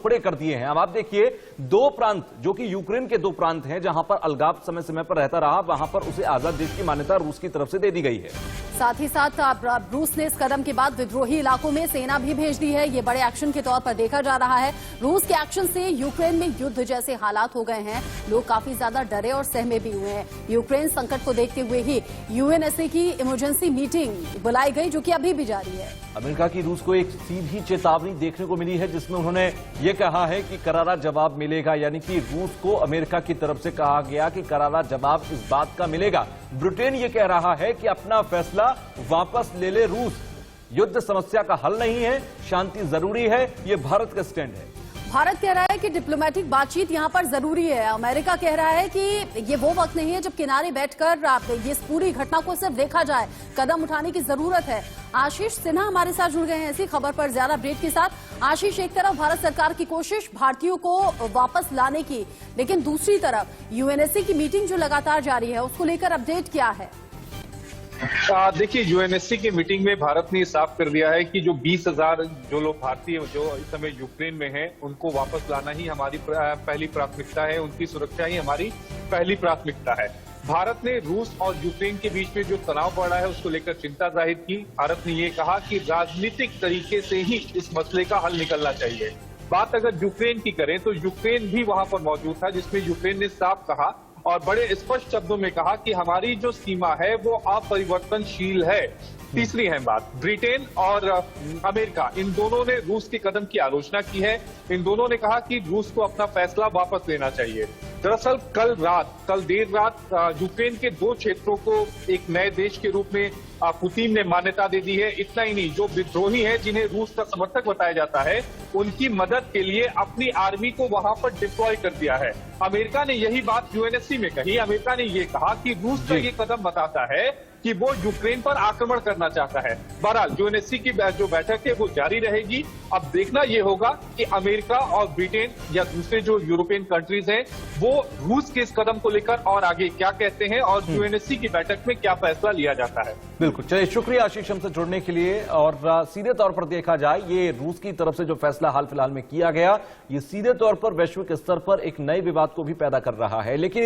टुकड़े कर दिए हैं। अब आप देखिए, दो प्रांत जो कि यूक्रेन के दो प्रांत हैं, जहां पर अलगाव समय समय पर रहता रहा, वहां पर उसे आजाद देश की मान्यता रूस की तरफ से दे दी गई है। साथ ही साथ रूस ने इस कदम के बाद विद्रोही इलाकों में सेना भी भेज दी है। ये बड़े एक्शन के तौर पर देखा जा रहा है। रूस के एक्शन से यूक्रेन में युद्ध जैसे हालात हो गए हैं। लोग काफी ज्यादा डरे और सहमे भी हुए हैं। यूक्रेन संकट को देखते हुए ही यूएनएसए की इमरजेंसी मीटिंग बुलाई गई, जो कि अभी भी जारी है। अमेरिका की रूस को एक सीधी चेतावनी देखने को मिली है, जिसमें उन्होंने ये कहा है कि करारा जवाब मिलेगा। यानी कि रूस को अमेरिका की तरफ से कहा गया कि करारा जवाब इस बात का मिलेगा। ब्रिटेन ये कह रहा है कि अपना फैसला वापस ले ले रूस। युद्ध समस्या का हल नहीं है, शांति जरूरी है, ये भारत का स्टैंड है। भारत कह रहा है कि डिप्लोमेटिक बातचीत यहां पर जरूरी है। अमेरिका कह रहा है कि ये वो वक्त नहीं है जब किनारे बैठकर ये पूरी घटना को सिर्फ देखा जाए, कदम उठाने की जरूरत है। आशीष सिन्हा हमारे साथ जुड़ गए हैं ऐसी खबर पर ज्यादा अपडेट के साथ। आशीष, एक तरफ भारत सरकार की कोशिश भारतीयों को वापस लाने की, लेकिन दूसरी तरफ यूएनएसए की मीटिंग जो लगातार जारी है, उसको लेकर अपडेट क्या है? देखिए, यूएनएससी की मीटिंग में भारत ने साफ कर दिया है कि जो 20,000 जो लोग भारतीय जो इस समय यूक्रेन में हैं, उनको वापस लाना ही हमारी पहली प्राथमिकता है। उनकी सुरक्षा ही हमारी पहली प्राथमिकता है। भारत ने रूस और यूक्रेन के बीच में जो तनाव बढ़ा है, उसको लेकर चिंता जाहिर की। भारत ने ये कहा कि राजनीतिक तरीके से ही इस मसले का हल निकलना चाहिए। बात अगर यूक्रेन की करें तो यूक्रेन भी वहां पर मौजूद था, जिसमें यूक्रेन ने साफ कहा और बड़े स्पष्ट शब्दों में कहा कि हमारी जो सीमा है वो अपरिवर्तनशील है। तीसरी अहम बात, ब्रिटेन और अमेरिका, इन दोनों ने रूस के कदम की आलोचना की है। इन दोनों ने कहा कि रूस को अपना फैसला वापस लेना चाहिए। दरअसल कल देर रात यूक्रेन के दो क्षेत्रों को एक नए देश के रूप में पुतिन ने मान्यता दे दी है। इतना ही नहीं, जो विद्रोही हैं, जिन्हें रूस का समर्थक बताया जाता है, उनकी मदद के लिए अपनी आर्मी को वहां पर डिप्लॉय कर दिया है। अमेरिका ने यही बात यूएनएससी में कही। अमेरिका ने ये कहा कि रूस का ये कदम बताता है कि वो यूक्रेन पर आक्रमण करना चाहता है। बहरहाल यूएनएससी की जो बैठक है वो जारी रहेगी। अब देखना ये होगा कि अमेरिका और ब्रिटेन या दूसरे जो यूरोपियन कंट्रीज हैं, वो रूस के इस कदम को लेकर और आगे क्या कहते हैं और यूएनएससी की बैठक में क्या फैसला लिया जाता है। बिल्कुल, चलिए, शुक्रिया आशीष हमसे जुड़ने के लिए। और सीधे तौर पर देखा जाए, ये रूस की तरफ से जो फैसला हाल फिलहाल में किया गया, ये सीधे तौर पर वैश्विक स्तर पर एक नए विवाद को भी पैदा कर रहा है। लेकिन